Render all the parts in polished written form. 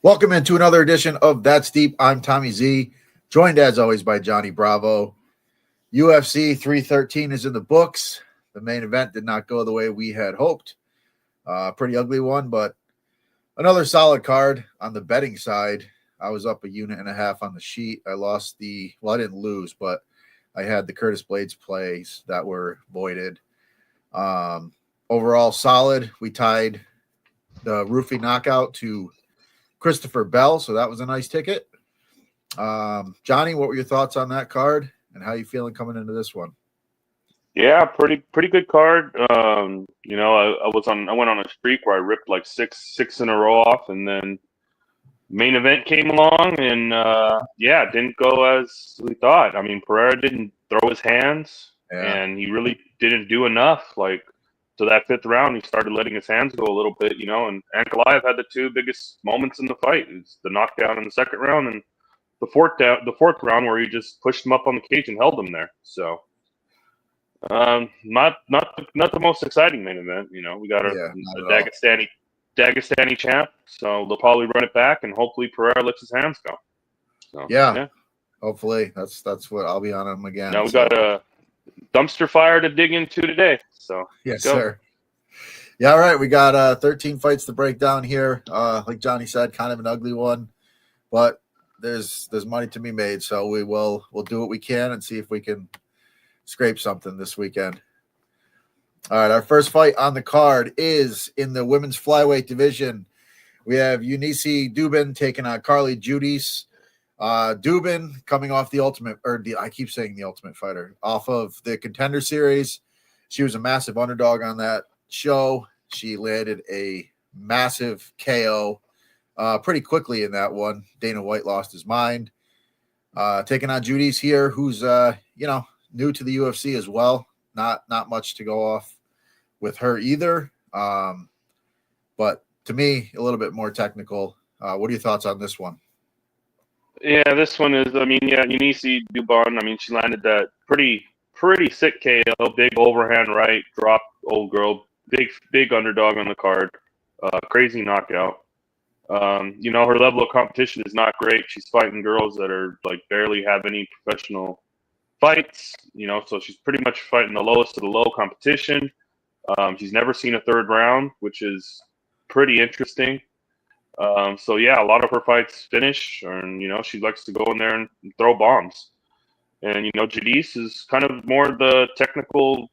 Welcome into another edition of That's Deep. I'm Tommy Z, joined as always by Johnny Bravo. UFC 313 is in the books. The main event did not go the way we had hoped. Pretty ugly one, but another solid card on the betting side. I was up 1.5 units on the sheet. I lost I didn't lose, but I had the Curtis Blades plays that were voided. Overall solid. We tied the roofie knockout to Christopher Bell, so that was a nice ticket. Johnny, what were your thoughts on that card, and how you feeling coming into this one? Yeah, pretty good card. I went on a streak where I ripped like six in a row off, and then main event came along, and it didn't go as we thought. I mean, Pereira didn't throw his hands, and he really didn't do enough. Like, to that fifth round, he started letting his hands go a little bit, and Ankalaev had the two biggest moments in the fight. It's the knockdown in the second round, and the fourth round where he just pushed him up on the cage and held him there. So, not the most exciting main event. We got a Dagestani champ, so they'll probably run it back, and hopefully Pereira lets his hands go. So, yeah. Hopefully that's what I'll be on him again. Now we got a dumpster fire to dig into today. So yes, sir. Yeah, all right. We got 13 fights to break down here. Like Johnny said, kind of an ugly one, but there's money to be made, so we'll do what we can and see if we can scrape something this weekend. All right, our first fight on the card is in the women's flyweight division. We have Eunice Dubin taking on Carly Judice. Dubin coming off the Ultimate Fighter, off of the Contender Series. She was a massive underdog on that show. She landed a massive KO pretty quickly in that one. Dana White lost his mind. Taking on Judice here, who's new to the UFC as well. Not much to go off with her either. But to me, a little bit more technical. What are your thoughts on this one? Yeah, this one is, Eunice Dubin, she landed that pretty sick KO, big overhand right, dropped old girl, big underdog on the card, crazy knockout. Her level of competition is not great. She's fighting girls that are like barely have any professional fights, so she's pretty much fighting the lowest of the low competition. She's never seen a third round, which is pretty interesting. A lot of her fights finish, and she likes to go in there and throw bombs. And Judice is kind of more the technical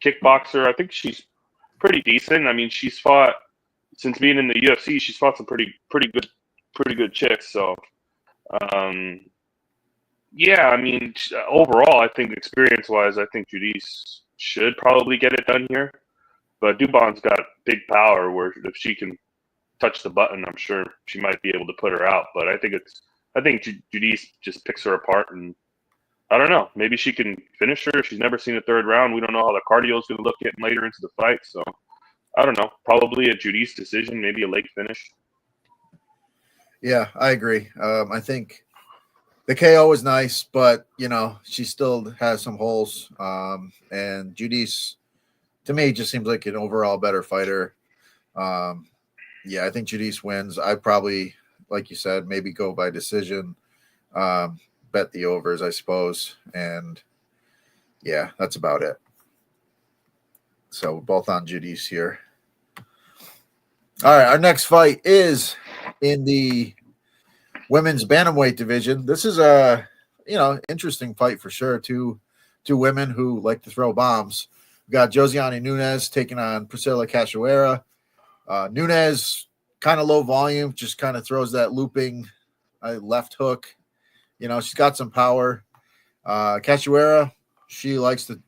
kickboxer. I think she's pretty decent. I mean, she's fought since being in the UFC. She's fought some pretty good chicks. So, overall, I think experience-wise, I think Judice should probably get it done here. But Dubon's got big power, where if she can touch the button, I'm sure she might be able to put her out. But I think Judice just picks her apart, and I don't know. Maybe she can finish her. She's never seen a third round. We don't know how the cardio is going to look getting later into the fight. So I don't know. Probably a Judice decision, maybe a late finish. Yeah, I agree. I think the KO was nice, but she still has some holes. And Judice, to me, just seems like an overall better fighter. I think Judice wins. I probably, like you said, maybe go by decision. Bet the overs, I suppose. And yeah, that's about it. So we're both on Judice here. All right, our next fight is in the women's bantamweight division. This is a interesting fight for sure. Two women who like to throw bombs. We got Josiane Nunes taking on Priscilla Cachoeira. Nunes, kind of low volume, just kind of throws that looping left hook. She's got some power. Cachoeira, she likes to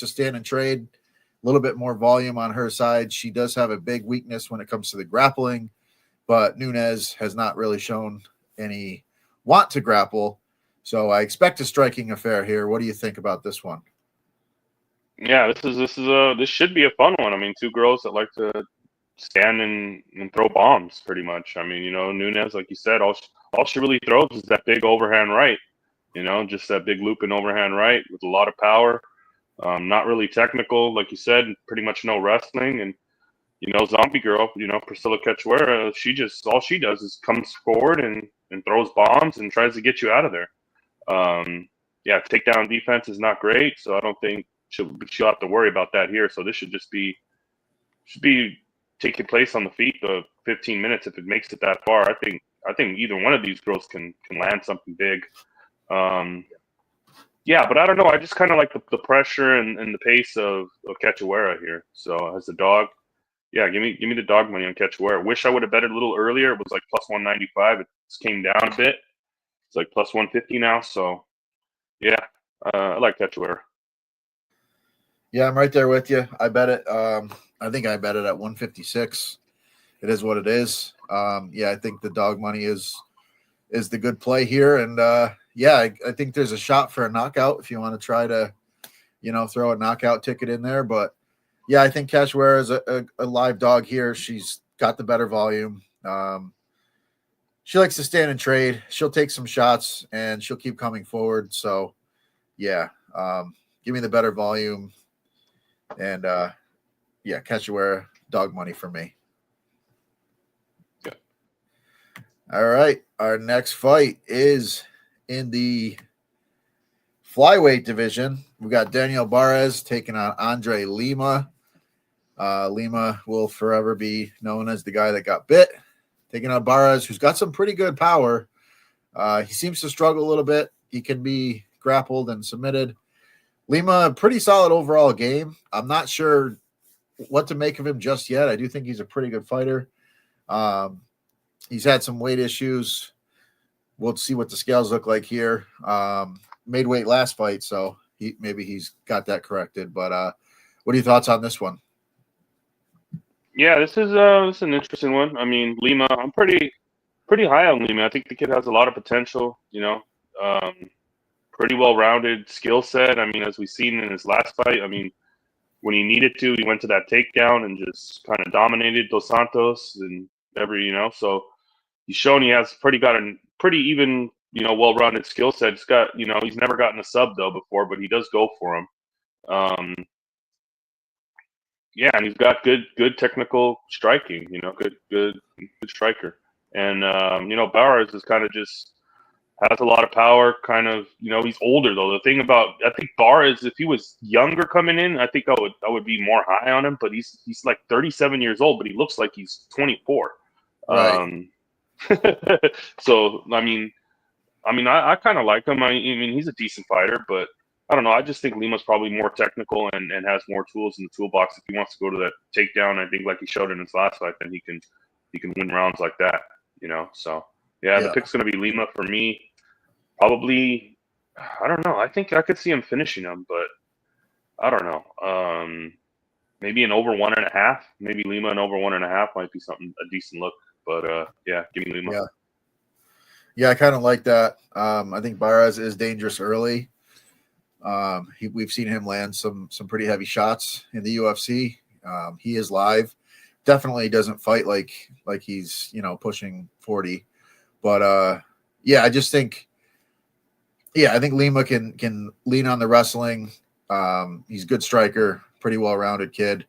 stand and trade. A little bit more volume on her side. She does have a big weakness when it comes to the grappling, but Nunes has not really shown any want to grapple. So I expect a striking affair here. What do you think about this one? Yeah, this should be a fun one. I mean, two girls that like to stand and throw bombs, pretty much. I mean, Nunes, like you said, all she really throws is that big overhand right. Just that big looping overhand right with a lot of power. Not really technical, like you said, pretty much no wrestling. And zombie girl, Priscilla Cachoeira, all she does is comes forward and throws bombs and tries to get you out of there. Yeah, takedown defense is not great, so I don't think she'll have to worry about that here. So this should be taking place on the feet the 15 minutes if it makes it that far. I think either one of these girls can land something big. Yeah, but I don't know. I just kind of like the pressure and the pace of Cachoeira here. So as the dog, yeah, give me the dog money on Cachoeira. Wish I would have bet it a little earlier. It was like plus 195. It came down a bit. It's like plus 150 now. So yeah, I like Cachoeira. Yeah, I'm right there with you. I bet it. I think I bet it at 156. It is what it is. Yeah, I think the dog money is the good play here, and yeah, I think there's a shot for a knockout if you want to try to, throw a knockout ticket in there. But yeah, I think Cachoeira is a live dog here. She's got the better volume. She likes to stand and trade. She'll take some shots and she'll keep coming forward. So yeah, give me the better volume. And yeah, Cachoeira, dog money for me. Yeah. All right. Our next fight is in the flyweight division. We got Daniel Barres taking on Andre Lima. Lima will forever be known as the guy that got bit. Taking on Barres, who's got some pretty good power. He seems to struggle a little bit. He can be grappled and submitted. Lima, pretty solid overall game. I'm not sure what to make of him just yet. I do think he's a pretty good fighter. He's had some weight issues. We'll see what the scales look like here. Made weight last fight, so maybe he's got that corrected. But what are your thoughts on this one? Yeah, this is an interesting one. I mean, Lima, I'm pretty high on Lima. I think the kid has a lot of potential. Pretty well-rounded skill set. I mean, as we've seen in his last fight, I mean, when he needed to, he went to that takedown and just kind of dominated Dos Santos and so he's shown he has got a pretty even, well-rounded skill set. He's got, he's never gotten a sub though before, but he does go for him. Yeah, and he's got good technical striking, good striker. And Barres is kind of just has a lot of power, kind of, he's older though. The thing about, I think Barres, if he was younger coming in, I think I would be more high on him, but he's like 37 years old, but he looks like he's 24. Right. So I mean, I kind of like him. I mean, he's a decent fighter, but I don't know. I just think Lima's probably more technical and has more tools in the toolbox. If he wants to go to that takedown, I think like he showed in his last fight, then he can win rounds like that, So yeah, the pick's going to be Lima for me. Probably, I don't know. I think I could see him finishing him, but I don't know. Maybe an over 1.5. Maybe Lima and over 1.5 might be a decent look. But yeah, give me Lima. Yeah, I kind of like that. I think Barres is dangerous early. We've seen him land some pretty heavy shots in the UFC. He is live. Definitely doesn't fight like he's pushing 40. But yeah, I just think I think Lima can lean on the wrestling. He's a good striker, pretty well-rounded kid.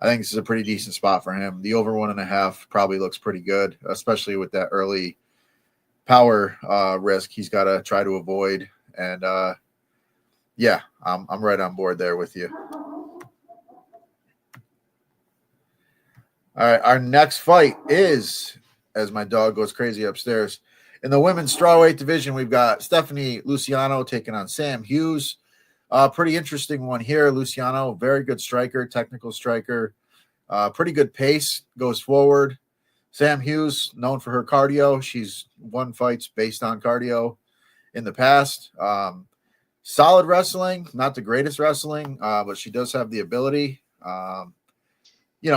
I think this is a pretty decent spot for him. The over 1.5 probably looks pretty good, especially with that early power risk he's got to try to avoid. And yeah, I'm right on board there with you. All right, our next fight is, as my dog goes crazy upstairs, in the women's strawweight division, we've got Stephanie Luciano taking on Sam Hughes. Pretty interesting one here. Luciano, very good striker, technical striker, pretty good pace, goes forward. Sam Hughes, known for her cardio. She's won fights based on cardio in the past. Solid wrestling, not the greatest wrestling, but she does have the ability.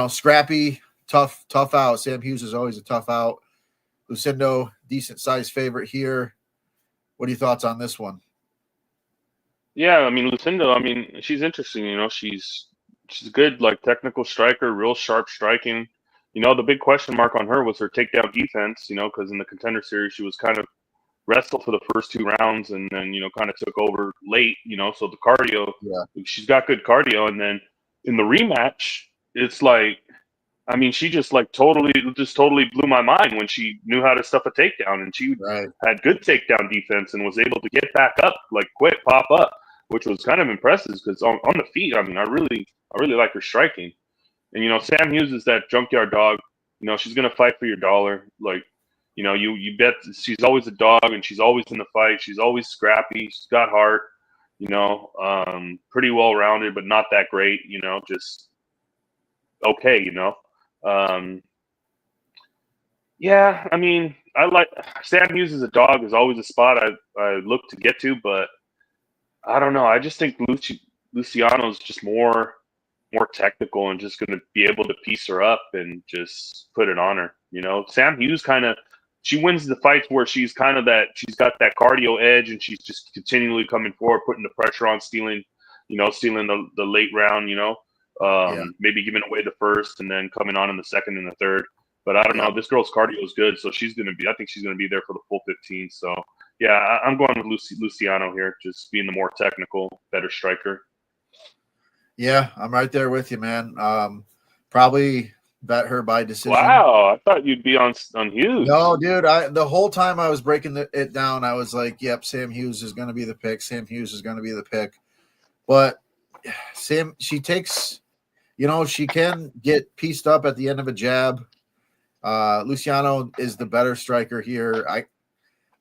Scrappy, tough out. Sam Hughes is always a tough out. Lucindo, decent size favorite here. What are your thoughts on this one? Yeah, I mean, Lucindo, she's interesting. She's good, like technical striker, real sharp striking. The big question mark on her was her takedown defense, because in the Contender Series, she was kind of wrestled for the first 2 rounds and then, kind of took over late, so the cardio, she's got good cardio. And then in the rematch, it's like, I mean, she just like totally blew my mind when she knew how to stuff a takedown, and she Right. had good takedown defense and was able to get back up like quick, pop up, which was kind of impressive because on the feet, I mean, I really like her striking. And Sam Hughes is that junkyard dog. She's gonna fight for your dollar. Like, you bet she's always a dog, and she's always in the fight. She's always scrappy. She's got heart. Pretty well rounded, but not that great. Just okay. Yeah, I mean, I like Sam Hughes as a dog is always a spot I look to get to, but I don't know. I just think Luciano's just more technical and just going to be able to piece her up and just put it on her. Sam Hughes she wins the fights where she's got that cardio edge and she's just continually coming forward, putting the pressure on, stealing the late round, maybe giving away the first and then coming on in the second and the third. But I don't know. This girl's cardio is good, so I think she's going to be there for the full 15. So, yeah, I'm going with Luciano here, just being the more technical, better striker. Yeah, I'm right there with you, man. Probably bet her by decision. Wow, I thought you'd be on Hughes. No, dude. The whole time I was breaking it down, I was like, "Yep, Sam Hughes is going to be the pick. Sam Hughes is going to be the pick." But she takes, she can get pieced up at the end of a jab. Luciano is the better striker here.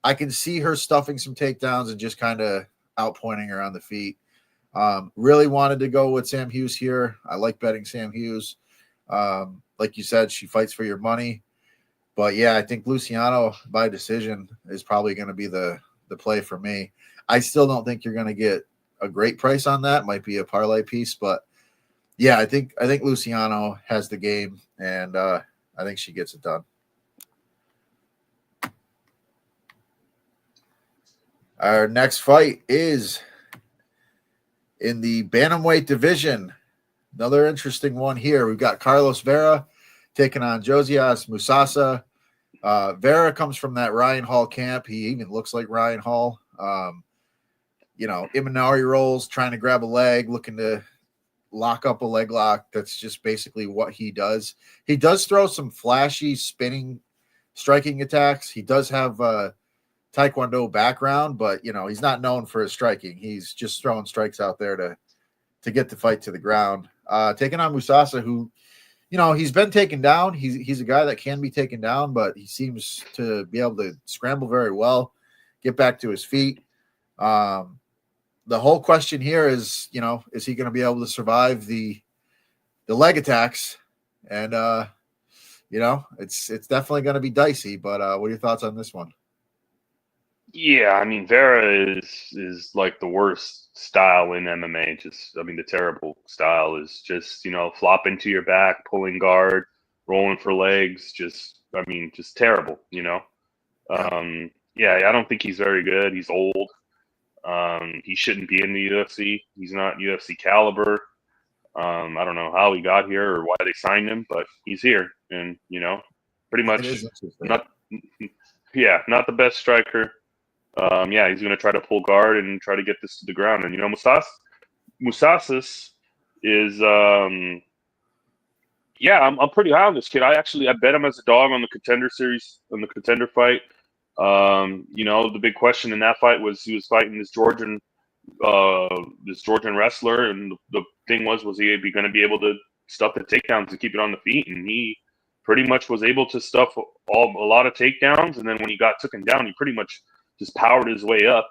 I can see her stuffing some takedowns and just kind of outpointing her on the feet. Really wanted to go with Sam Hughes here. I like betting Sam Hughes. Like you said, she fights for your money. But yeah, I think Luciano by decision is probably going to be the play for me. I still don't think you're going to get a great price on that. Might be a parlay piece, but yeah, I think Luciano has the game, and I think she gets it done. Our next fight is in the bantamweight division. Another interesting one here. We've got Carlos Vera taking on Josias Musasa. Vera comes from that Ryan Hall camp. He even looks like Ryan Hall. Imanari rolls, trying to grab a leg, looking to lock up a leg lock. That's just basically what he does. He does throw some flashy spinning striking attacks. He does have a Taekwondo background, but he's not known for his striking. He's just throwing strikes out there to get the fight to the ground. Taking on Musasa, who he's been taken down. He's a guy that can be taken down, but he seems to be able to scramble very well, get back to his feet. The whole question here is, is he going to be able to survive the leg attacks? And it's definitely going to be dicey. But what are your thoughts on this one? Yeah, I mean, Vera is like the worst style in MMA. The terrible style is just, flop into your back, pulling guard, rolling for legs. Just terrible, Yeah, I don't think he's very good. He's old. He shouldn't be in the UFC. He's not UFC caliber. I don't know how he got here or why they signed him, but he's here, and pretty much not the best striker. He's going to try to pull guard and try to get this to the ground. And Musasas is I'm pretty high on this kid. I bet him as a dog on the Contender series, on the Contender fight. The big question in that fight was he was fighting this Georgian wrestler, and the thing was he going to be able to stuff the takedowns to keep it on the feet, and he pretty much was able to stuff a lot of takedowns, and then when he got taken down, he pretty much just powered his way up.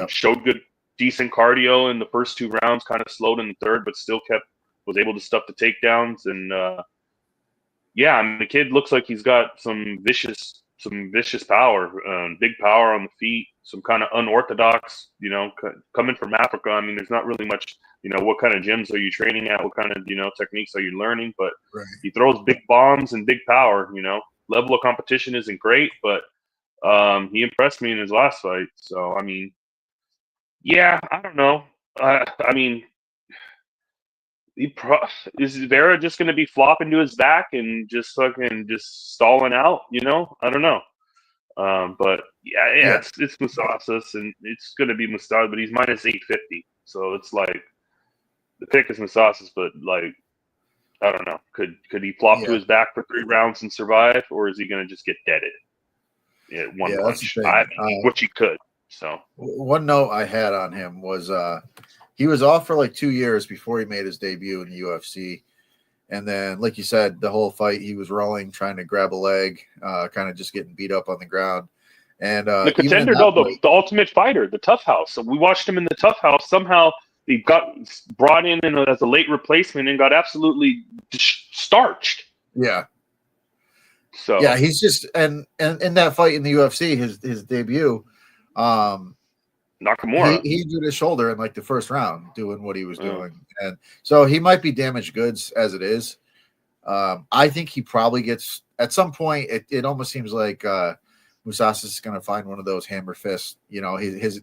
Showed good, decent cardio in the first two rounds, kind of slowed in the third, but still was able to stuff the takedowns, and the kid looks like he's got some vicious power, big power on the feet, some kind of unorthodox, coming from Africa. I mean, there's not really much, what kind of gyms are you training at? What kind of, techniques are you learning? But He throws big bombs and big power, level of competition isn't great, but he impressed me in his last fight. So, I mean, I don't know. Is Vera just going to be flopping to his back and just fucking just stalling out? I don't know. But it's Musasas, and it's going to be Musasas, but he's minus 850. So it's like the pick is Musasas, but like I don't know. Could he flop to his back for 3 rounds and survive, or is he going to just get deaded at one that's the punch? thing. Which he could. So one note I had on him was he was off for like 2 years before he made his debut in the UFC. And then, like you said, the whole fight, he was rolling, trying to grab a leg, kind of just getting beat up on the ground. And the Contender, though, the Ultimate Fighter, the Tough House. So we watched him in the Tough House. Somehow he got brought in as a late replacement and got absolutely starched. Yeah. So yeah, he's just and in that fight in the UFC, his debut, Nakamura, he did his shoulder in like the first round, doing what he was doing, and so he might be damaged goods as it is. I think he probably gets at some point. It almost seems like Mousasi is going to find one of those hammer fists. You know, he's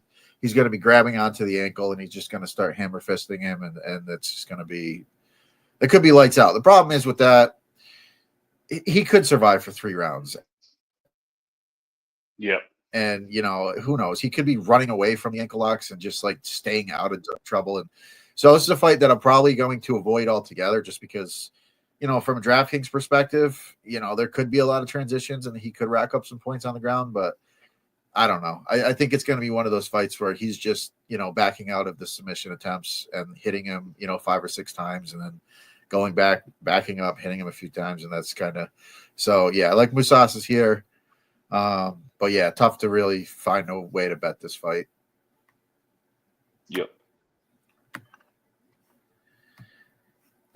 going to be grabbing onto the ankle and he's just going to start hammer fisting him, and it's just going to be. It could be lights out. The problem is with that, he could survive for 3 rounds. Yep. And, you know, who knows? He could be running away from the ankle locks and just like staying out of trouble. And so this is a fight that I'm probably going to avoid altogether just because, you know, from a DraftKings perspective, you know, there could be a lot of transitions and he could rack up some points on the ground. But I don't know. I think it's going to be one of those fights where he's just, you know, backing out of the submission attempts and hitting him, you know, 5 or 6 times and then going back, backing up, hitting him a few times. And that's kind of so, yeah, like Mousasi is here. But yeah, tough to really find a way to bet this fight. Yep.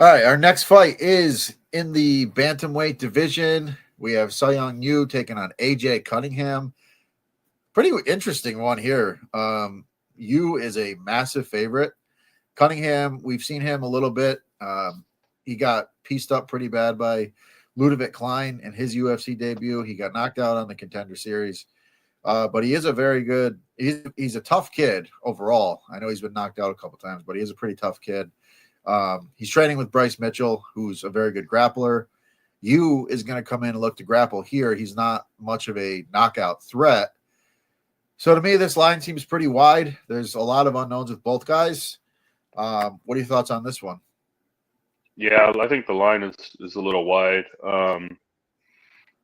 All right, our next fight is in the bantamweight division. We have Seong Yu taking on AJ Cunningham. Pretty interesting one here. Yu is a massive favorite. Cunningham, we've seen him a little bit. He got pieced up pretty bad by Ludovic Klein in his UFC debut. He got knocked out on the Contender Series. But he is a very good – he's a tough kid overall. I know he's been knocked out a couple times, but he is a pretty tough kid. He's training with Bryce Mitchell, who's a very good grappler. Yu is going to come in and look to grapple here. He's not much of a knockout threat. So to me, this line seems pretty wide. There's a lot of unknowns with both guys. What are your thoughts on this one? Yeah, I think the line is a little wide.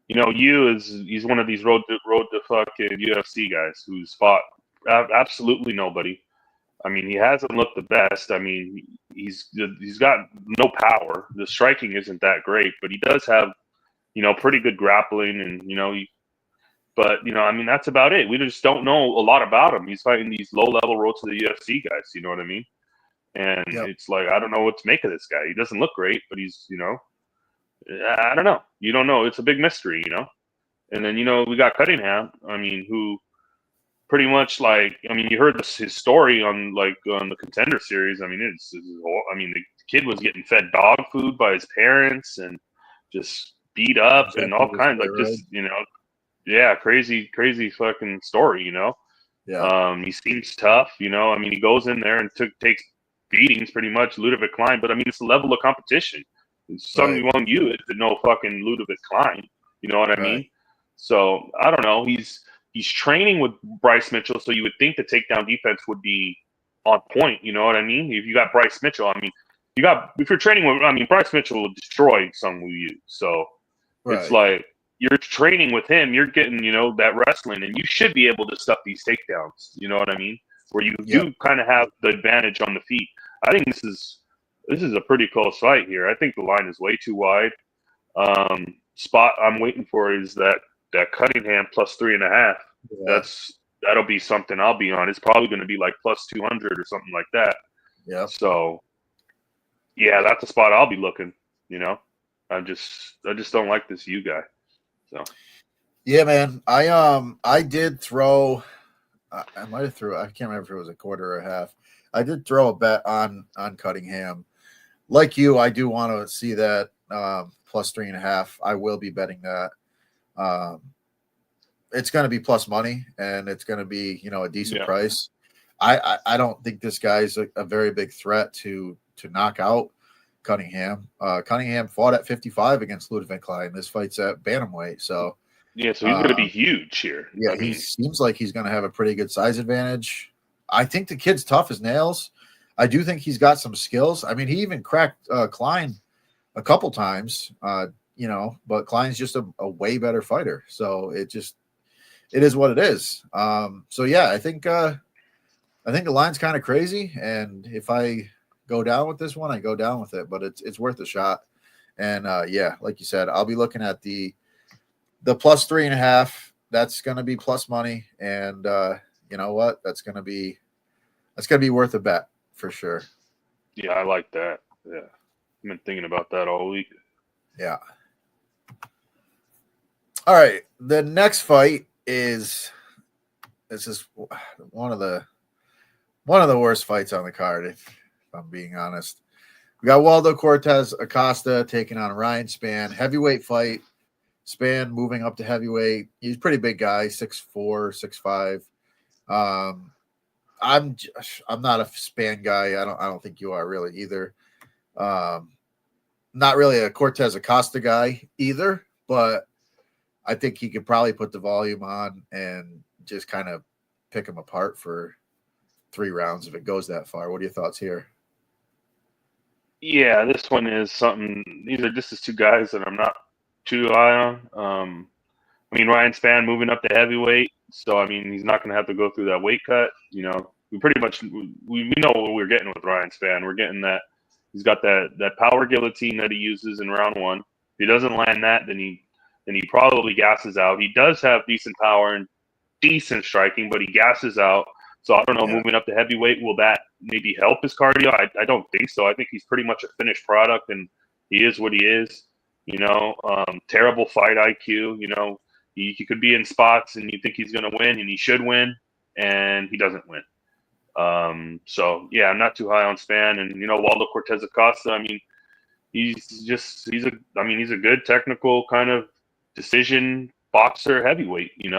You know, he's one of these road to fucking UFC guys who's fought absolutely nobody. I mean, he hasn't looked the best. I mean, he's got no power. The striking isn't that great, but he does have, you know, pretty good grappling, and you know, but you know, I mean, that's about it. We just don't know a lot about him. He's fighting these low level road to the UFC guys. You know what I mean? And It's like, I don't know what to make of this guy. He doesn't look great, but he's, you know, I don't know. You don't know. It's a big mystery, you know? And then, you know, we got Cunningham, I mean, who pretty much like, I mean, you heard his story on the Contender Series. I mean, the kid was getting fed dog food by his parents and just beat up and all kinds of just, you know, yeah, crazy fucking story, you know? Yeah. He seems tough, you know? I mean, he goes in there and takes beatings pretty much, Ludovic Klein, but I mean, it's a level of competition. Seong Yu is no fucking Ludovic Klein, you know what I mean? So I don't know. He's training with Bryce Mitchell, so you would think the takedown defense would be on point. You know what I mean? If you got Bryce Mitchell, I mean, if you're training with, I mean, Bryce Mitchell will destroy Seong Yu. So it's like you're training with him, you're getting, you know, that wrestling, and you should be able to stuff these takedowns. You know what I mean? Where you do kind of have the advantage on the feet. I think this is a pretty close fight here. I think the line is way too wide. Spot I'm waiting for is that Cunningham plus 3.5. Yeah. That'll be something I'll be on. It's probably going to be like plus 200 or something like that. Yeah. So yeah, that's a spot I'll be looking. You know, I just don't like this Yu guy. So yeah, man. I did throw. I might have threw. I can't remember if it was a quarter or a half. I did throw a bet on Cunningham. Like you, I do want to see that plus 3.5. I will be betting that. It's going to be plus money, and it's going to be, you know, a decent price. I don't think this guy's a very big threat to knock out Cunningham. Cunningham fought at 55 against Ludovic Klein. This fight's at bantamweight, so yeah, so he's going to be huge here. Yeah, he seems like he's going to have a pretty good size advantage. I think the kid's tough as nails. I do think he's got some skills. I mean, he even cracked Klein a couple times, but Klein's just a way better fighter. So it is what it is. So yeah, I think the line's kind of crazy, and if I go down with this one, I go down with it. But it's worth a shot. And yeah, like you said, I'll be looking at the plus 3.5. That's going to be plus money, and you know what? That's going to be worth a bet for sure. Yeah, I like that. Yeah, I've been thinking about that all week. Yeah. All right. The next fight is one of the worst fights on the card, if I'm being honest. We got Waldo Cortez Acosta taking on Ryan Spann, heavyweight fight. Spann moving up to heavyweight. He's a pretty big guy, 6'4", 6'5". I'm not a Spann guy. I don't think you are really either. Not really a Cortez Acosta guy either, but I think he could probably put the volume on and just kind of pick him apart for 3 rounds if it goes that far. What are your thoughts here? Yeah, this one is something. This is two guys that I'm not too high on. I mean, Ryan Spann moving up to heavyweight, so I mean, he's not going to have to go through that weight cut. We pretty much we know what we're getting with Ryan Spann. We're getting that he's got that power guillotine that he uses in round one. If he doesn't land that, then he probably gasses out. He does have decent power and decent striking, but he gasses out. So I don't know, moving up to heavyweight, will that maybe help his cardio? I don't think so. I think he's pretty much a finished product, and he is what he is. Terrible fight IQ. He could be in spots, and you think he's going to win, and he should win, and he doesn't win. So yeah, I'm not too high on Spann, and Waldo Cortez Acosta. I mean, he's a good technical kind of decision boxer heavyweight. He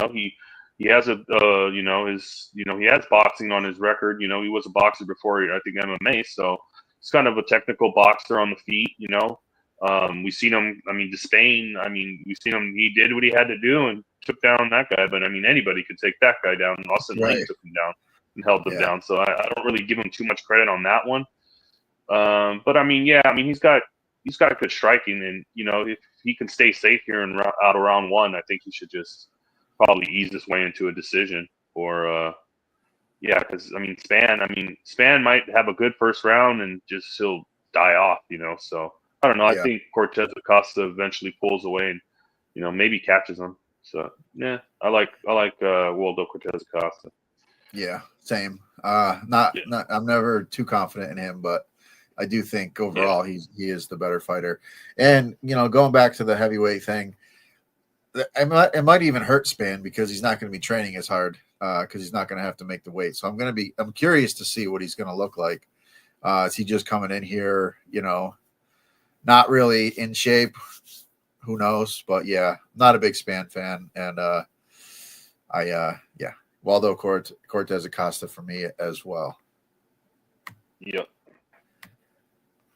has he has boxing on his record. He was a boxer before I think MMA, so he's kind of a technical boxer on the feet. We've seen him. I mean, to Spain. I mean, we've seen him. He did what he had to do and took down that guy. But I mean, anybody could take that guy down. Austin Lane took him down and held him down. So I don't really give him too much credit on that one. But I mean, yeah. I mean, he's got good striking, and if he can stay safe here and out of round one, I think he should just probably ease his way into a decision. Or because I mean, Spann might have a good first round and just he'll die off. So. I don't know. I think Cortez Acosta eventually pulls away and, maybe catches him. So yeah, I like Waldo Cortez Acosta. Yeah, same. Not I'm never too confident in him, but I do think overall he is the better fighter. And going back to the heavyweight thing, it might even hurt Spann because he's not going to be training as hard because he's not going to have to make the weight. So I'm curious to see what he's going to look like. Is he just coming in here, not really in shape? Who knows? But yeah, not a big Spann fan, and Waldo Cortez Acosta for me as well. Yep.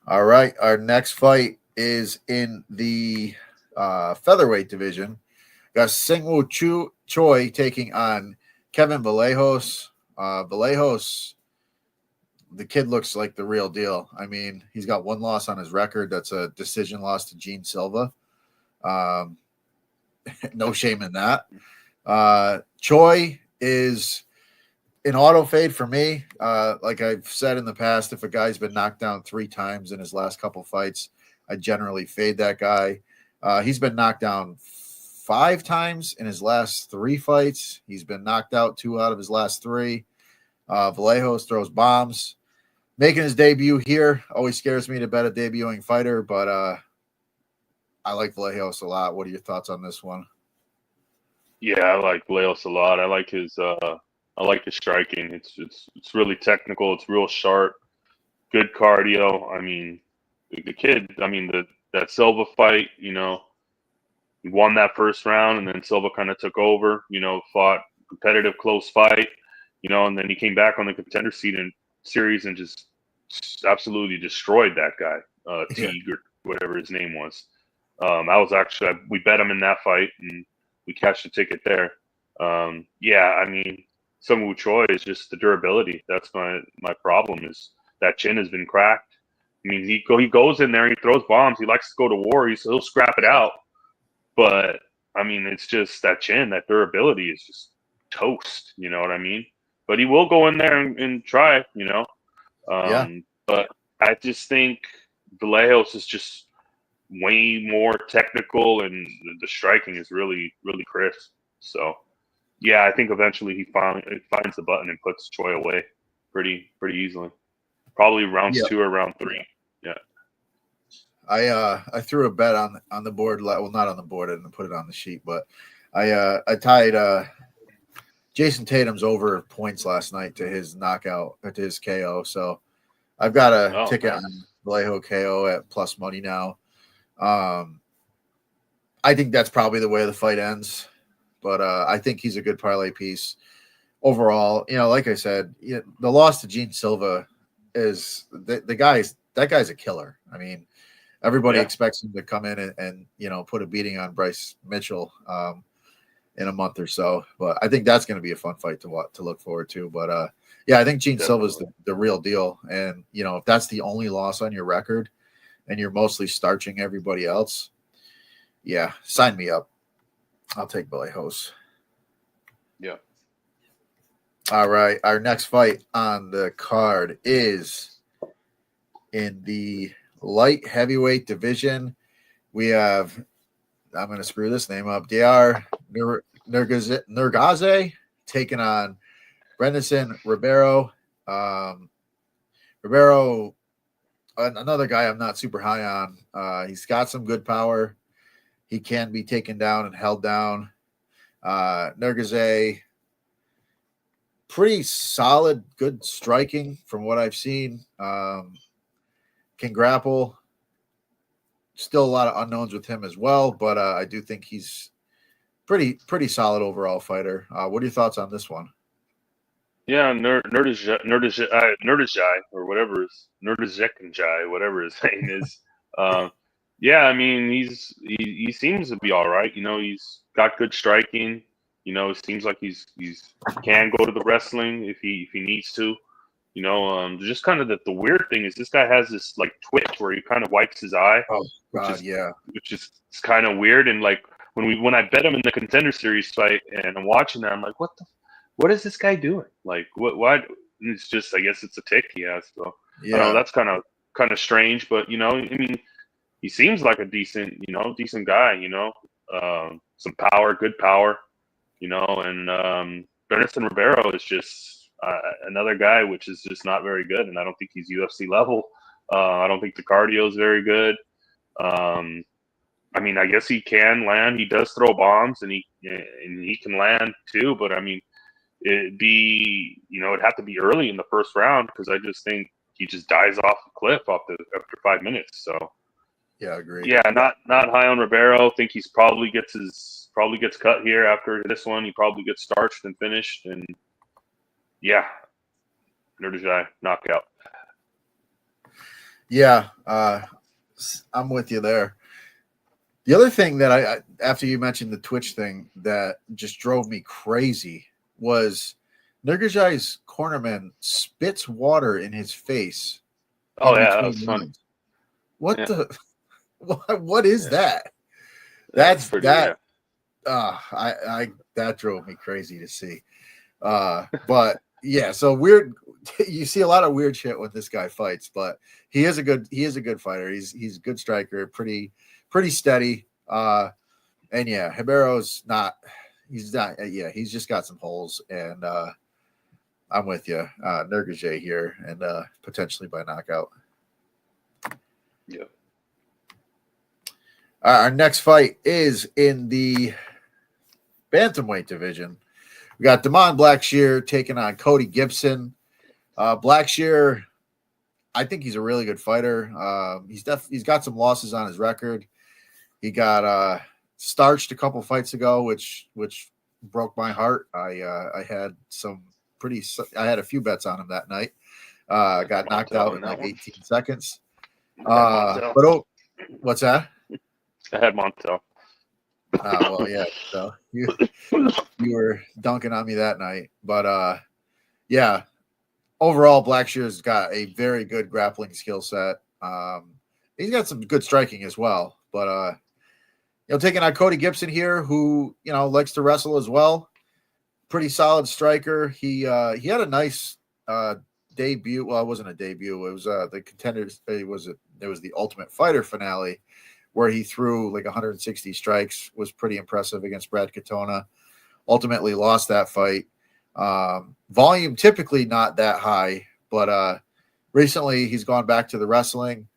All right, our next fight is in the featherweight division. Got Singwoo Choi taking on Kevin Vallejos. Vallejos, the kid looks like the real deal. I mean, he's got 1 loss on his record. That's a decision loss to Gene Silva. No shame in that. Choi is an auto fade for me. Like I've said in the past, if a guy's been knocked down 3 times in his last couple fights, I generally fade that guy. He's been knocked down 5 times in his last 3 fights. He's been knocked out 2 out of his last 3. Vallejos throws bombs. Making his debut here always scares me to bet a debuting fighter, but I like Vallejos a lot. What are your thoughts on this one? Yeah, I like Vallejos a lot. I like his striking. It's really technical. It's real sharp. Good cardio. I mean, the kid. I mean, that Silva fight. He won that first round, and then Silva kind of took over. Fought competitive, close fight. And then he came back on the contender series and just absolutely destroyed that guy, Teague or whatever his name was. We bet him in that fight and we cashed the ticket there. I mean, Sungwoo Choi is just the durability. That's my problem is that chin has been cracked. I mean, he goes in there, he throws bombs, he likes to go to war, he'll scrap it out. But I mean, it's just that chin, that durability is just toast. You know what I mean? But he will go in there and try. Yeah. But I just think Vallejos is just way more technical, and the striking is really, really crisp. So, yeah, I think eventually he finds the button and puts Choi away pretty easily. Probably rounds 2 or round 3. Yeah. I threw a bet on the board. Well, not on the board. I didn't put it on the sheet, but I tied Jason Tatum's over points last night to his knockout, to his KO. So I've got a ticket on Vallejo KO at plus money now. I think that's probably the way the fight ends, but I think he's a good parlay piece overall. Like I said, the loss to Gene Silva is that guy's a killer. I mean, everybody expects him to come in and put a beating on Bryce Mitchell in a month or so. But I think that's going to be a fun fight to look forward to. But I think Gene Silva's the real deal. And if that's the only loss on your record, and you're mostly starching everybody else, sign me up. I'll take Vallejos. Yeah. All right. Our next fight on the card is in the light heavyweight division. We have, I'm going to screw this name up, DR Nergaze taking on Brendan Ribeiro. Ribeiro, another guy I'm not super high on. He's got some good power. He can be taken down and held down. Nergaze, pretty solid, good striking from what I've seen. Can grapple. Still a lot of unknowns with him as well, but I do think he's pretty solid overall fighter. What are your thoughts on this one? Yeah, Nerdizhai or whatever Nerdizhekanjai, whatever his name is. I mean, he seems to be all right. He's got good striking. It seems like he can go to the wrestling if he needs to. Just kind of the weird thing is this guy has this like twitch where he kind of wipes his eye. Oh God, which is kind of weird. And like when I bet him in the Contender Series fight and I'm watching that, I'm like, what is this guy doing? Like what? And it's just, I guess it's a tick he has. So I don't know, that's kind of strange. But I mean, he seems like a decent guy. Some power, good power. And Bernison Ribeiro is just another guy which is just not very good, and I don't think he's UFC level. I don't think the cardio is very good. I mean, I guess he can land. He does throw bombs, and he can land too. But I mean, it'd have to be early in the first round, because I just think he just dies off the cliff after 5 minutes. So yeah, I agree. Yeah, not high on Ribeiro. Think he's probably gets cut here after this one. He probably gets starched and finished, and Nerdizhai knockout. Yeah, I'm with you there. The other thing that I after you mentioned the Twitch thing that just drove me crazy was Nerdizhai's cornerman spits water in his face. Oh yeah, that was funny. What is that? That's that. That drove me crazy to see. But yeah, so weird. You see a lot of weird shit when this guy fights, but he is a good fighter. He's a good striker, pretty steady. And yeah, Ribero's not. He's not. Yeah, he's just got some holes, and I'm with you, Nergaze here, and potentially by knockout. Yeah. Our next fight is in the bantamweight division. We got Damon Blackshear taking on Cody Gibson. Blackshear, I think he's a really good fighter. He's got some losses on his record. He got starched a couple fights ago, which broke my heart. I had a few bets on him that night. Got knocked out in like 18 seconds. What's that? I had Montel. Well, yeah. So you were dunking on me that night, but yeah. Overall, Blackshear's got a very good grappling skill set. He's got some good striking as well. But taking on Cody Gibson here, who likes to wrestle as well. Pretty solid striker. He had a nice debut. Well, it wasn't a debut. It was the Contenders. It was the Ultimate Fighter finale, where he threw like 160 strikes. Was pretty impressive against Brad Katona. Ultimately lost that fight. Volume typically not that high, but recently he's gone back to the wrestling.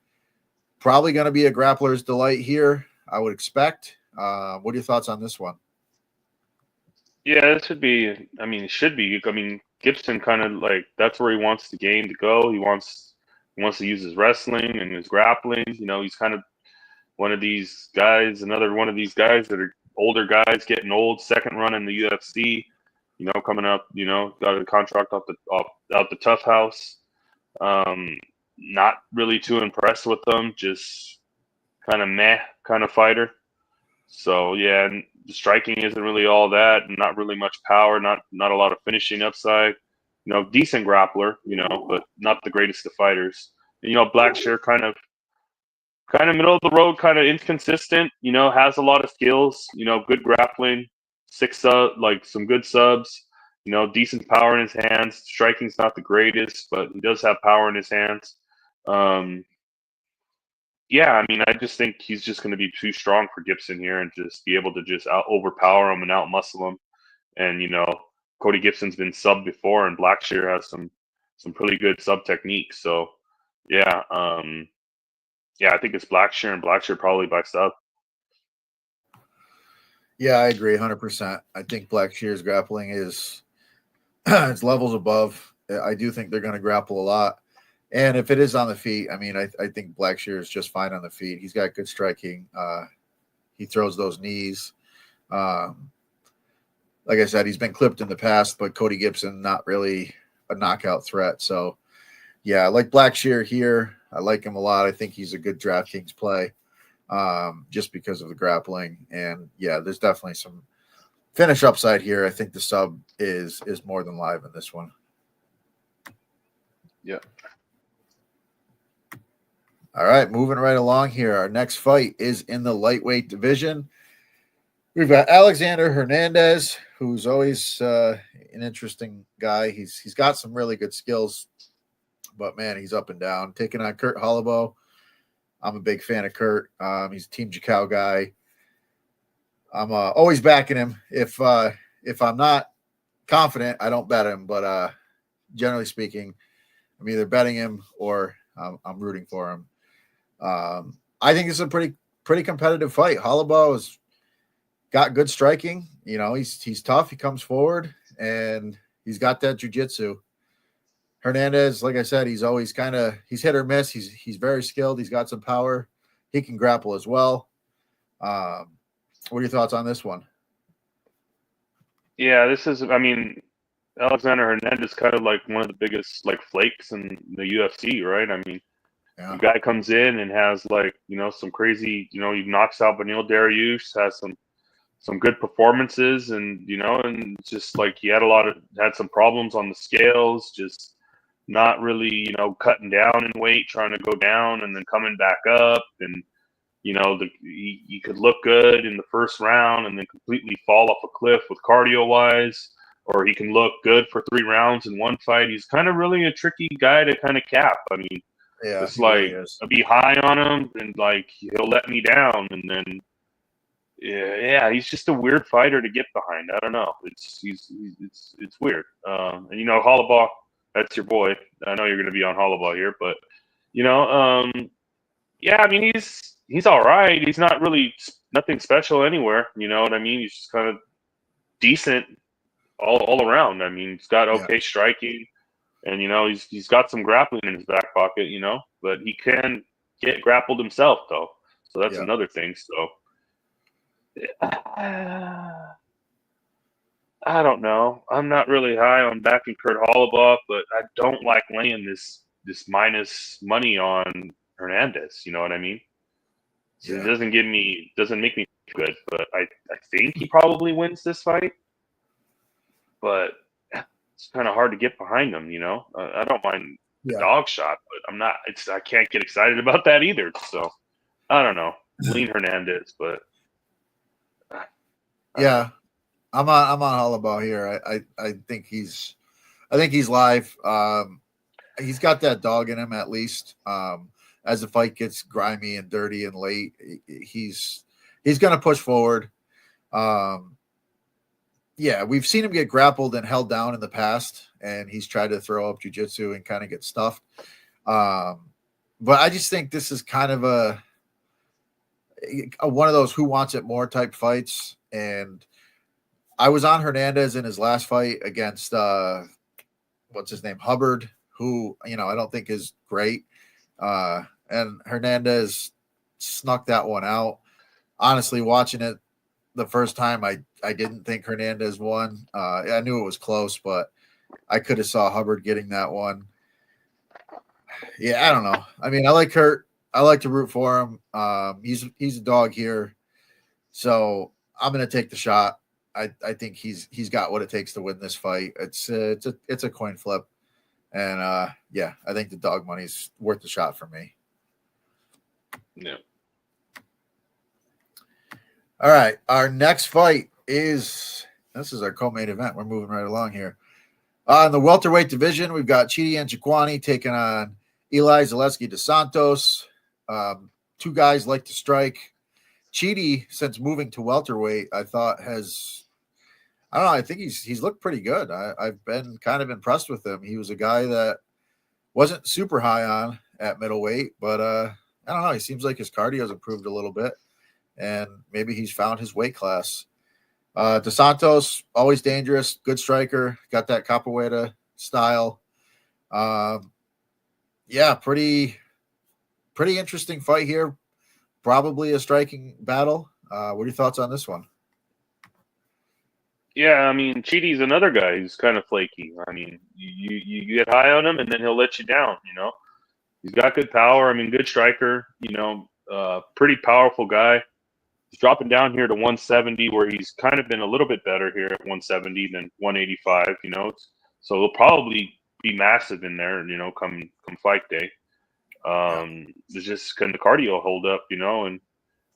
Probably going to be a grappler's delight here, I would expect. What are your thoughts on this one? Yeah, it should be. I mean, it should be. I mean, Gibson kind of like that's where he wants the game to go. He wants to use his wrestling and his grappling. He's kind of one of these guys, another one of these guys that are older guys getting old. Second run in the UFC. Coming up. Got a contract out the Tough House. Not really too impressed with them. Just kind of meh kind of fighter. So yeah, and the striking isn't really all that. Not really much power. Not a lot of finishing upside. Decent grappler. But not the greatest of fighters. And Blackshear kind of middle of the road, kind of inconsistent. Has a lot of skills. Good grappling, like some good subs. Decent power in his hands. Striking's not the greatest, but he does have power in his hands. Yeah, I mean, I just think he's just going to be too strong for Gibson here and just be able to just overpower him and outmuscle him. And Cody Gibson's been subbed before, and Blackshear has some pretty good sub techniques. So yeah, yeah, I think it's Blackshear and Blackshear probably by sub. Yeah, I agree 100%. I think Blackshear's grappling is it's levels above. I do think they're going to grapple a lot. And if it is on the feet, I mean, I think Blackshear is just fine on the feet. He's got good striking. He throws those knees. Like I said, he's been clipped in the past, but Cody Gibson, not really a knockout threat. So, yeah, I like Blackshear here. I like him a lot. I think he's a good DraftKings play just because of the grappling. And, yeah, there's definitely some finish upside here. I think the sub is more than live in this one. Yeah. All right, moving right along here. Our next fight is in the lightweight division. We've got Alexander Hernandez, who's always an interesting guy. He's got some really good skills, but man, he's up and down. Taking on Kurt Holloway. I'm a big fan of Kurt. He's a Team Jakau guy. I'm always backing him. If I'm not confident, I don't bet him. But generally speaking, I'm either betting him or I'm rooting for him. I think it's a pretty competitive fight. Holloway has got good striking. He's tough. He comes forward and he's got that jiu-jitsu. Hernandez, like I said, he's always he's hit or miss. He's very skilled. He's got some power. He can grapple as well. What are your thoughts on this one? Yeah, I mean, Alexander Hernandez is kind of like one of the biggest like flakes in the UFC, right? I mean, the guy comes in and has like, some crazy, he knocks out Beneil Dariush, has some good performances and, and just like he had some problems on the scales, just not really, cutting down in weight, trying to go down and then coming back up. And, he could look good in the first round and then completely fall off a cliff with cardio wise, or he can look good for 3 rounds in one fight. He's kind of really a tricky guy to kind of cap. I mean, yeah, it's like really I'll be high on him and like he'll let me down, and then yeah, he's just a weird fighter to get behind. I don't know. It's weird. And Holloway, that's your boy. I know you're going to be on Holloway here, but yeah, I mean he's all right. He's not really nothing special anywhere. You know what I mean? He's just kind of decent all around. I mean, he's got okay striking. And, he's got some grappling in his back pocket, but he can get grappled himself, though. So that's another thing. So I don't know. I'm not really high on backing Kurt Holloway, but I don't like laying this minus money on Hernandez. You know what I mean? So it doesn't make me feel good, but I think he probably wins this fight. But it's kind of hard to get behind him, I don't mind a dog shot, but I'm not. I can't get excited about that either. So I don't know. Lean Hernandez, but yeah, I'm on Hollabaugh here. I think he's live. He's got that dog in him at least. As the fight gets grimy and dirty and late, he's going to push forward. Yeah, we've seen him get grappled and held down in the past, and he's tried to throw up jiu-jitsu and kind of get stuffed. But I just think this is kind of a one of those who wants it more type fights. And I was on Hernandez in his last fight against what's his name, Hubbard, who I don't think is great. And Hernandez snuck that one out. Honestly, watching it the first time, I didn't think Hernandez won. I knew it was close, but I could have saw Hubbard getting that one. Yeah, I don't know. I mean, I like Kurt. I like to root for him. He's a dog here, so I'm going to take the shot. I think he's got what it takes to win this fight. It's a coin flip, and yeah, I think the dog money's worth the shot for me. Yeah. All right, our next fight is our co-main event. We're moving right along here. In the welterweight division, we've got Chidi Njokuani taking on Eli Zaleski dos Santos. Two guys like to strike. Chidi, since moving to welterweight, I thought I think he's looked pretty good. I've been kind of impressed with him. He was a guy that wasn't super high on at middleweight, but I don't know. He seems like his cardio's improved a little bit, and maybe he's found his weight class. Dos Santos, always dangerous, good striker, got that capoeira style. Yeah, pretty interesting fight here. Probably a striking battle. What are your thoughts on this one? Yeah, I mean, Chidi's another guy who's kind of flaky. I mean, you get high on him, and then he'll let you down. He's got good power. I mean, good striker. Pretty powerful guy. He's dropping down here to 170, where he's kind of been a little bit better here at 170 than 185. So he'll probably be massive in there. Come fight day. It's just can the cardio hold up? And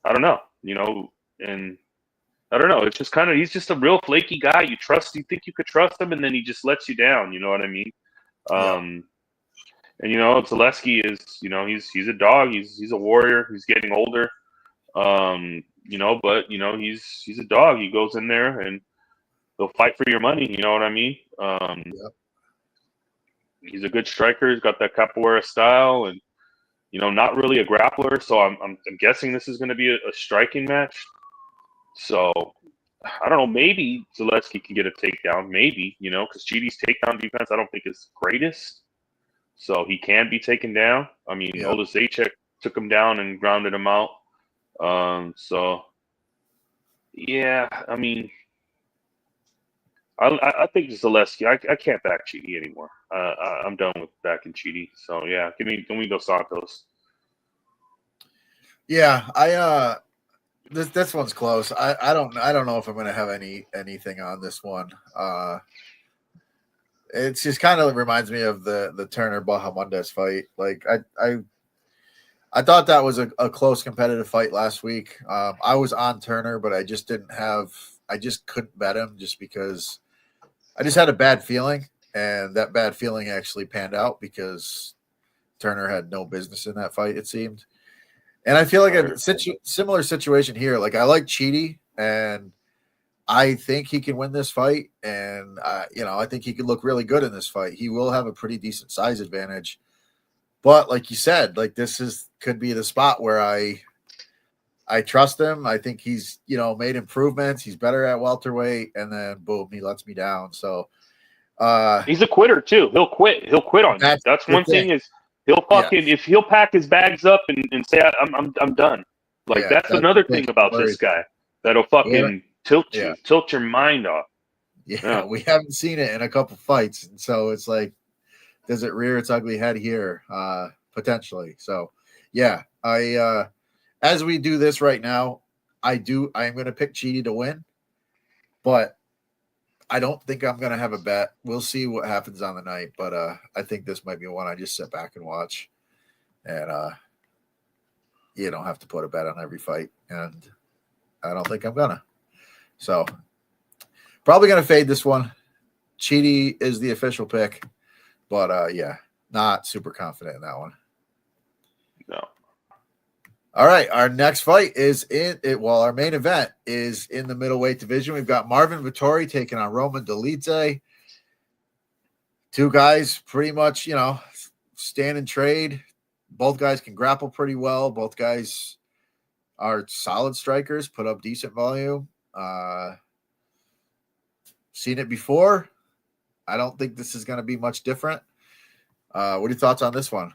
I don't know. And I don't know. It's just kind of he's just a real flaky guy. You think you could trust him, and then he just lets you down. You know what I mean? And Zaleski is he's a dog. He's a warrior. He's getting older. But he's a dog. He goes in there and he'll fight for your money. You know what I mean? He's a good striker. He's got that capoeira style, and not really a grappler. So I'm guessing this is going to be a striking match. So I don't know. Maybe Zaleski can get a takedown. Maybe because Chidi's takedown defense I don't think is greatest. So he can be taken down. I mean, Oldest Zajac took him down and grounded him out. So yeah, I mean, I think Zaleski. I can't back Chidi anymore. I'm done with backing Chidi. So yeah, give me Dos Santos. Yeah, this one's close. I don't know if I'm going to have anything on this one. It's just kind of reminds me of the Turner Bahamondes fight. Like I thought that was a close competitive fight last week. I was on Turner, but I just couldn't bet him just because I just had a bad feeling, and that bad feeling actually panned out because Turner had no business in that fight, it seemed. And I feel like a similar situation here. Like I like Chidi, and I think he can win this fight, and I think he could look really good in this fight. He will have a pretty decent size advantage, but like you said, like could be the spot where I trust him. I think he's made improvements. He's better at welterweight, and then boom, he lets me down. So he's a quitter too. He'll quit. He'll quit on you. That's one thing is he'll fucking if he'll pack his bags up and say I'm done. Like that's another thing about this guy that'll fucking tilt your mind off. Yeah, we haven't seen it in a couple fights, and so it's like, does it rear its ugly head here? Potentially. So yeah, as we do this right now, I am going to pick Chidi to win, but I don't think I'm gonna have a bet. We'll see what happens on the night, but I think this might be one I just sit back and watch, and you don't have to put a bet on every fight, and I don't think I'm gonna. So probably gonna fade this one. Chidi is the official pick, but yeah, not super confident in that one. No. All right, our next fight is in it. Well, our main event is in the middleweight division. We've got Marvin Vettori taking on Roman Dolidze. Two guys pretty much, stand and trade. Both guys can grapple pretty well. Both guys are solid strikers, put up decent volume. Seen it before. I don't think this is going to be much different. What are your thoughts on this one?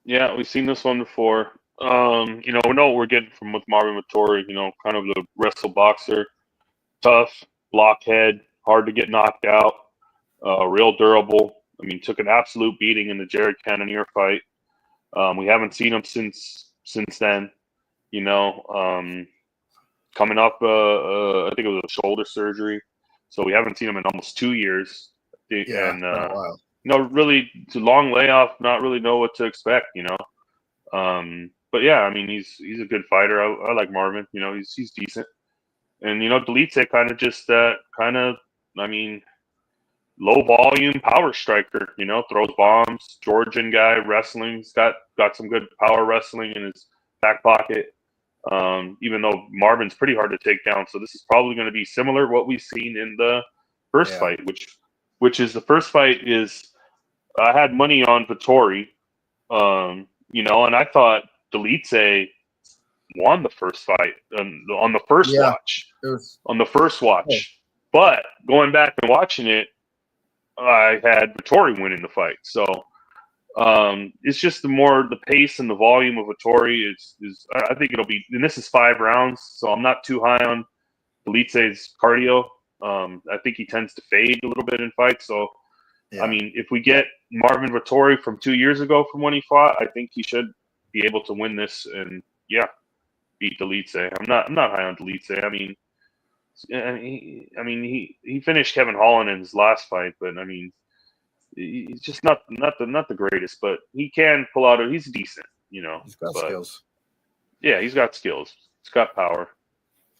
Yeah, we've seen this one before. We know what we're getting from with Marvin Vettori, kind of the wrestle boxer, tough, blockhead, hard to get knocked out, real durable. I mean, took an absolute beating in the Jared Cannonier fight. We haven't seen him since then. Coming up, I think it was a shoulder surgery, so we haven't seen him in almost 2 years. Yeah, and been a while. really, it's a long layoff. Not really know what to expect. But yeah, I mean, he's a good fighter. I like Marvin. He's decent. And Dolidze kind of just I mean, low volume power striker. Throws bombs. Georgian guy, wrestling. He's got some good power wrestling in his back pocket. Even though Marvin's pretty hard to take down, so this is probably going to be similar to what we've seen in the first fight, which is the first fight is I had money on Vettori, and I thought Dolidze won the first fight on the first watch. On the first watch, but going back and watching it, I had Vettori winning the fight. So it's just the pace and the volume of Vettori is I think it'll be, and this is 5 rounds, so I'm not too high on Dolidze's cardio. I think he tends to fade a little bit in fights. So I mean, if we get Marvin Vettori from 2 years ago from when he fought, I think he should be able to win this and beat Dolidze. I'm not high on Dolidze. He finished Kevin Holland in his last fight, but I mean, he's just not the greatest, but he can pull out. He's decent, He's got skills. Yeah, he's got skills. He's got power.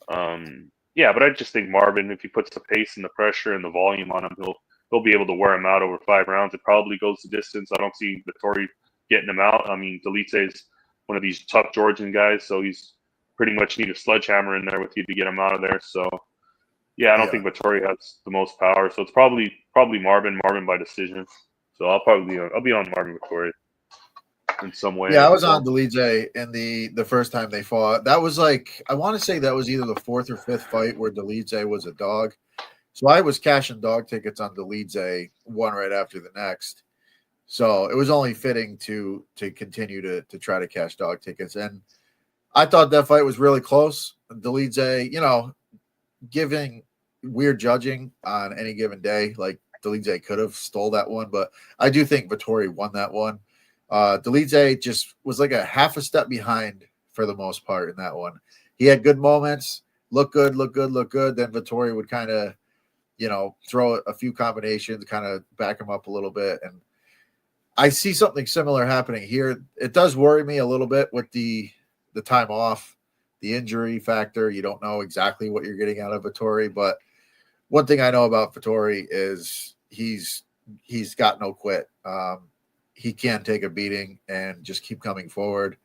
But I just think Marvin, if he puts the pace and the pressure and the volume on him, he'll be able to wear him out over 5 rounds. It probably goes the distance. I don't see Vettori getting him out. I mean, Dolidze is one of these tough Georgian guys, so he's pretty much need a sledgehammer in there with you to get him out of there. So I don't think Vettori has the most power. So it's probably Marvin by decision. So I'll be on Marvin Vettori in some way. Yeah, I was on Dolidze in the first time they fought. That was I want to say that was either the 4th or 5th fight where Dolidze was a dog. So I was cashing dog tickets on Dolidze one right after the next. So it was only fitting to continue to try to cash dog tickets. And I thought that fight was really close. Dolidze, giving weird judging on any given day, like Dolidze could have stole that one, but I do think Vettori won that one. Dolidze just was like a half a step behind for the most part in that one. He had good moments, look good. Then Vettori would kind of, throw a few combinations, kind of back him up a little bit. And I see something similar happening here. It does worry me a little bit with the time off, the injury factor. You don't know exactly what you're getting out of Vettori, but one thing I know about Vettori is he's got no quit. He can take a beating and just keep coming forward.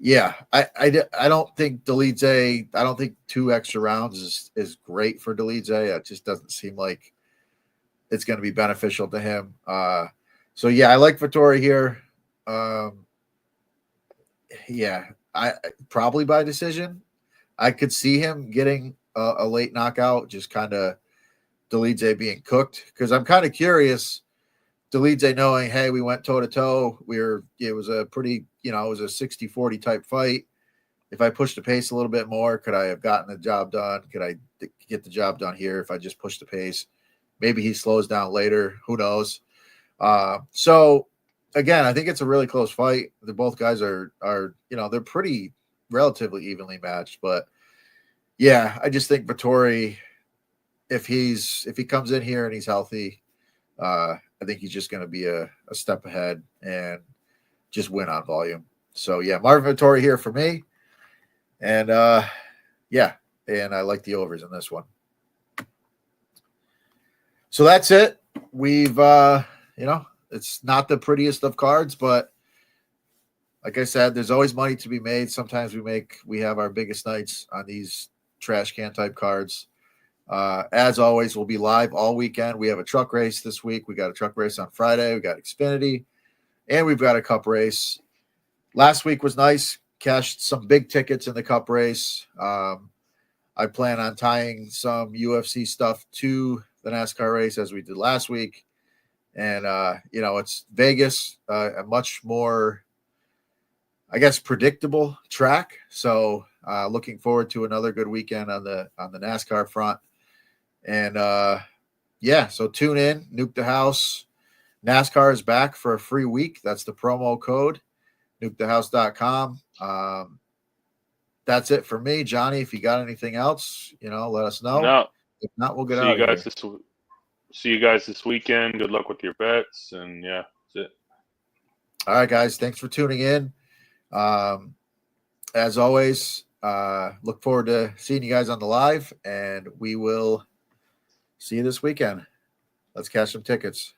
Yeah, I don't think Dolidze. I don't think 2 extra rounds is great for Dolidze. It just doesn't seem like it's going to be beneficial to him. So yeah, I like Vettori here. I probably by decision. I could see him getting a late knockout, just kind of Dolidze being cooked, because I'm kind of curious. Dolidze knowing, hey, we went toe to toe. It was a pretty, it was a 60-40 type fight. If I pushed the pace a little bit more, could I have gotten the job done? Could I get the job done here if I just pushed the pace? Maybe he slows down later. Who knows? So again, I think it's a really close fight. Both guys are they're pretty relatively evenly matched, but yeah, I just think Vettori if he comes in here and he's healthy, I think he's just going to be a step ahead and just win on volume. So yeah, Marvin Vettori here for me, and yeah, and I like the overs in this one. So that's it. We've it's not the prettiest of cards, but like I said, there's always money to be made. Sometimes we have our biggest nights on these trash can type cards. As always, we'll be live all weekend. We have a truck race this week. We got a truck race on Friday. We got Xfinity, and we've got a cup race. Last week was nice. Cashed some big tickets in the cup race. I plan on tying some UFC stuff to the NASCAR race as we did last week. And, it's Vegas, a much more, I guess, predictable track. So looking forward to another good weekend on the NASCAR front. And, so tune in, Nuke the House. NASCAR is back for a free week. That's the promo code, nukethehouse.com. That's it for me. Johnny, if you got anything else, let us know. No. If not, we'll get See out you of guys here. See you guys this weekend. Good luck with your bets. And yeah, that's it. All right, guys. Thanks for tuning in. As always, look forward to seeing you guys on the live, and we will see you this weekend. Let's cash some tickets.